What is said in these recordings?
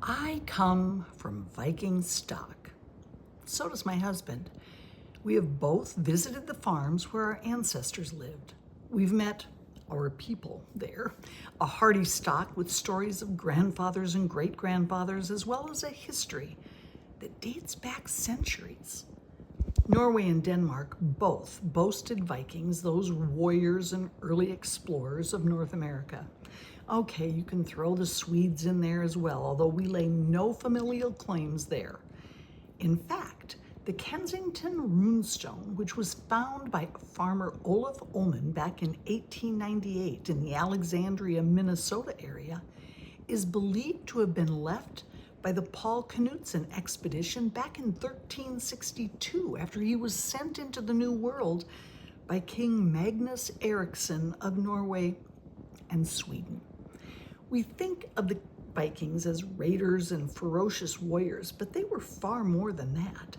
I come from Viking stock. So does my husband. We have both visited the farms where our ancestors lived. We've met our people there, a hardy stock with stories of grandfathers and great-grandfathers, as well as a history that dates back centuries. Norway and Denmark both boasted Vikings, those warriors and early explorers of North America. Okay, you can throw the Swedes in there as well, although we lay no familial claims there. In fact, the Kensington runestone, which was found by farmer Olaf Ullman back in 1898 in the Alexandria, Minnesota area, is believed to have been left by the Paul Knutsen expedition back in 1362 after he was sent into the New World by King Magnus Eriksson of Norway and Sweden. We think of the Vikings as raiders and ferocious warriors, but they were far more than that.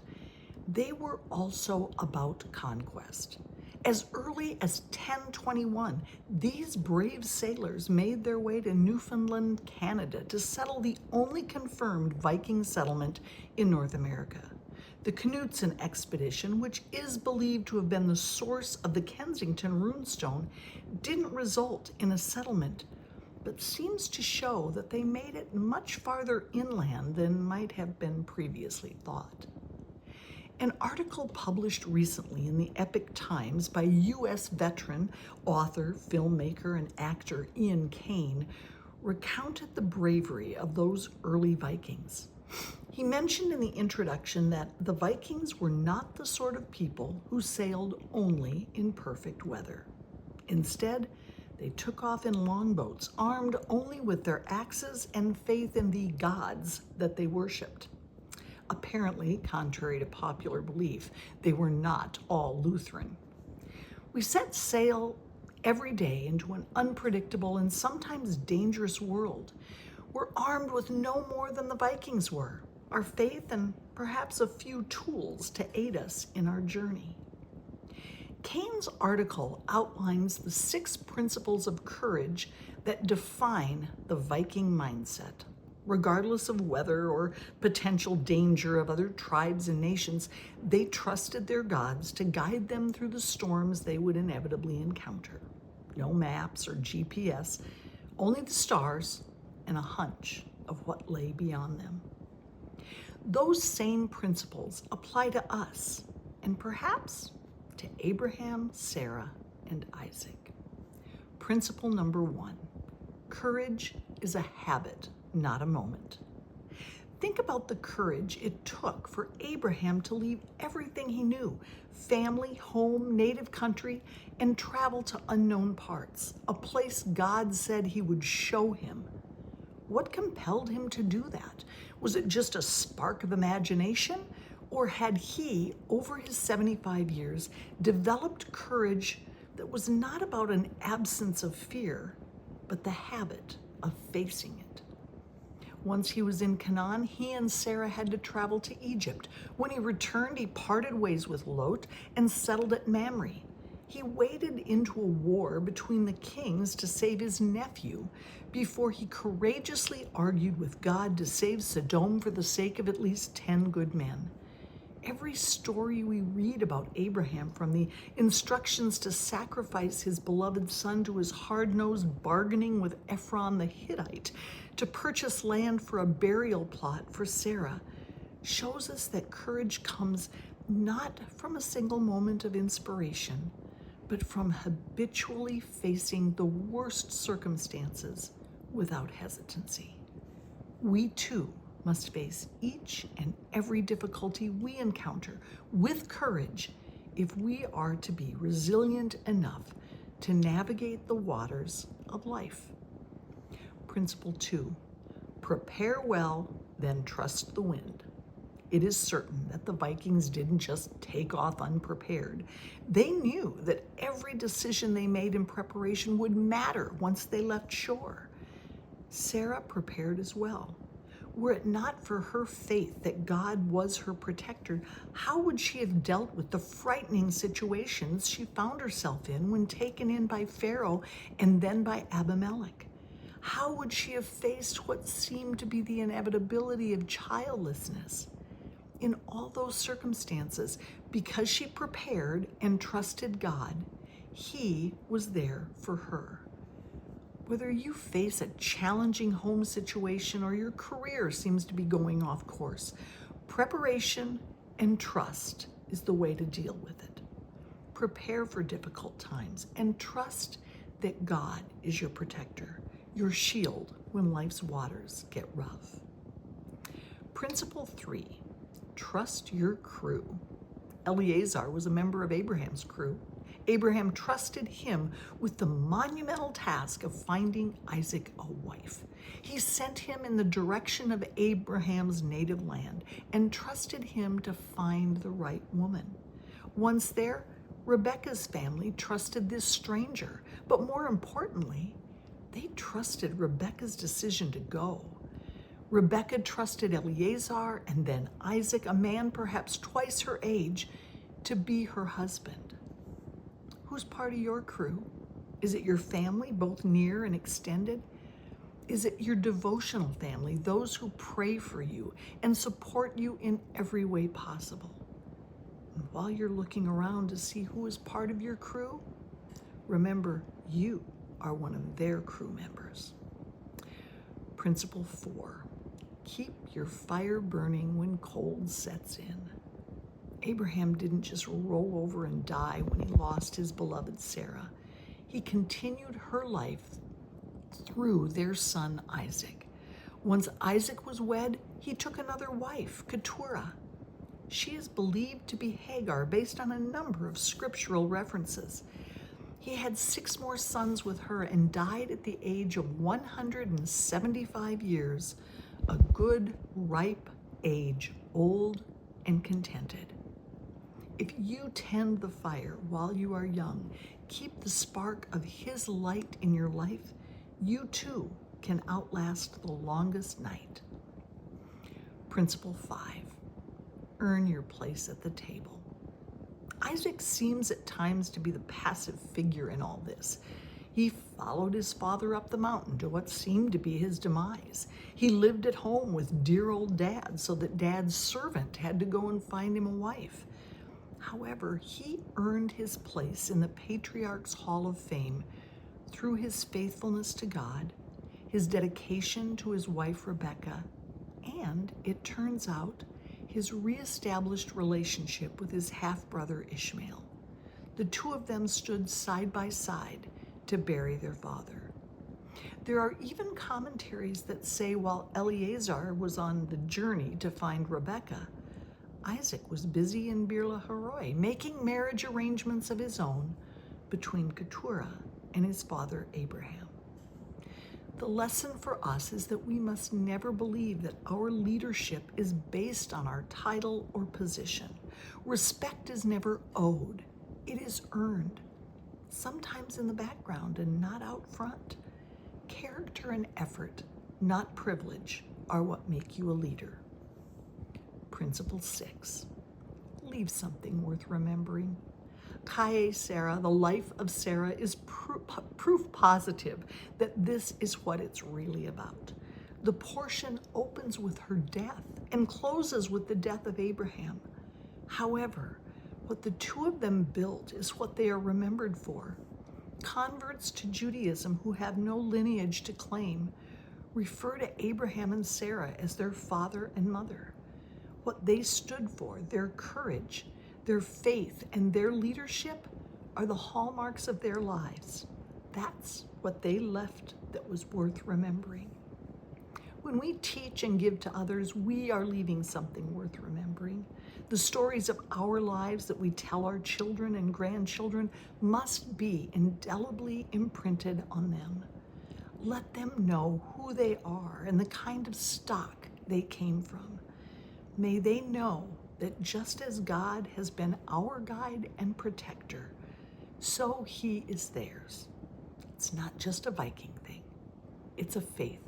They were also about conquest. As early as 1021, these brave sailors made their way to Newfoundland, Canada, to settle the only confirmed Viking settlement in North America. The Knutsen expedition, which is believed to have been the source of the Kensington runestone, didn't result in a settlement, but seems to show that they made it much farther inland than might have been previously thought. An article published recently in the Epic Times by U.S. veteran, author, filmmaker, and actor Ian Kane recounted the bravery of those early Vikings. He mentioned in the introduction that the Vikings were not the sort of people who sailed only in perfect weather. Instead, they took off in longboats, armed only with their axes and faith in the gods that they worshipped. Apparently, contrary to popular belief, they were not all Lutheran. We set sail every day into an unpredictable and sometimes dangerous world. We're armed with no more than the Vikings were, our faith and perhaps a few tools to aid us in our journey. Kane's article outlines the 6 principles of courage that define the Viking mindset. Regardless of weather or potential danger of other tribes and nations, they trusted their gods to guide them through the storms they would inevitably encounter. No maps or GPS, only the stars and a hunch of what lay beyond them. Those same principles apply to us, and perhaps to Abraham, Sarah, and Isaac. Principle number 1, courage is a habit, not a moment. Think about the courage it took for Abraham to leave everything he knew, family, home, native country, and travel to unknown parts, a place God said he would show him. What compelled him to do that? Was it just a spark of imagination? Or had he, over his 75 years, developed courage that was not about an absence of fear, but the habit of facing it? Once he was in Canaan, he and Sarah had to travel to Egypt. When he returned, he parted ways with Lot and settled at Mamre. He waded into a war between the kings to save his nephew before he courageously argued with God to save Sodom for the sake of at least 10 good men. Every story we read about Abraham, from the instructions to sacrifice his beloved son to his hard-nosed bargaining with Ephron the Hittite to purchase land for a burial plot for Sarah, shows us that courage comes not from a single moment of inspiration, but from habitually facing the worst circumstances without hesitancy. We too must face each and every difficulty we encounter with courage if we are to be resilient enough to navigate the waters of life. Principle 2, prepare well, then trust the wind. It is certain that the Vikings didn't just take off unprepared. They knew that every decision they made in preparation would matter once they left shore. Sarah prepared as well. Were it not for her faith that God was her protector, how would she have dealt with the frightening situations she found herself in when taken in by Pharaoh and then by Abimelech? How would she have faced what seemed to be the inevitability of childlessness? In all those circumstances, because she prepared and trusted God, He was there for her. Whether you face a challenging home situation or your career seems to be going off course, preparation and trust is the way to deal with it. Prepare for difficult times and trust that God is your protector, your shield when life's waters get rough. Principle 3, trust your crew. Eleazar was a member of Abraham's crew. Abraham trusted him with the monumental task of finding Isaac a wife. He sent him in the direction of Abraham's native land and trusted him to find the right woman. Once there, Rebekah's family trusted this stranger, but more importantly, they trusted Rebekah's decision to go. Rebekah trusted Eleazar and then Isaac, a man perhaps twice her age, to be her husband. Who's part of your crew? Is it your family, both near and extended? Is it your devotional family, those who pray for you and support you in every way possible? And while you're looking around to see who is part of your crew, remember you are one of their crew members. Principle 4, keep your fire burning when cold sets in. Abraham didn't just roll over and die when he lost his beloved Sarah. He continued her life through their son Isaac. Once Isaac was wed, he took another wife, Keturah. She is believed to be Hagar based on a number of scriptural references. He had 6 more sons with her and died at the age of 175 years, a good, ripe age, old and contented. If you tend the fire while you are young, keep the spark of His light in your life, you too can outlast the longest night. Principle 5, earn your place at the table. Isaac seems at times to be the passive figure in all this. He followed his father up the mountain to what seemed to be his demise. He lived at home with dear old Dad so that Dad's servant had to go and find him a wife. However, he earned his place in the Patriarch's Hall of Fame through his faithfulness to God, his dedication to his wife Rebekah, and, it turns out, his reestablished relationship with his half-brother Ishmael. The two of them stood side by side to bury their father. There are even commentaries that say while Eleazar was on the journey to find Rebekah, Isaac was busy in Bir Lahai-roi, making marriage arrangements of his own between Keturah and his father Abraham. The lesson for us is that we must never believe that our leadership is based on our title or position. Respect is never owed, it is earned, sometimes in the background and not out front. Character and effort, not privilege, are what make you a leader. Principle 6, leave something worth remembering. Chayei Sarah, the life of Sarah, is proof positive that this is what it's really about. The portion opens with her death and closes with the death of Abraham. However, what the two of them built is what they are remembered for. Converts to Judaism who have no lineage to claim refer to Abraham and Sarah as their father and mother. What they stood for, their courage, their faith, and their leadership are the hallmarks of their lives. That's what they left that was worth remembering. When we teach and give to others, we are leaving something worth remembering. The stories of our lives that we tell our children and grandchildren must be indelibly imprinted on them. Let them know who they are and the kind of stock they came from. May they know that just as God has been our guide and protector, so He is theirs. It's not just a Viking thing, it's a faith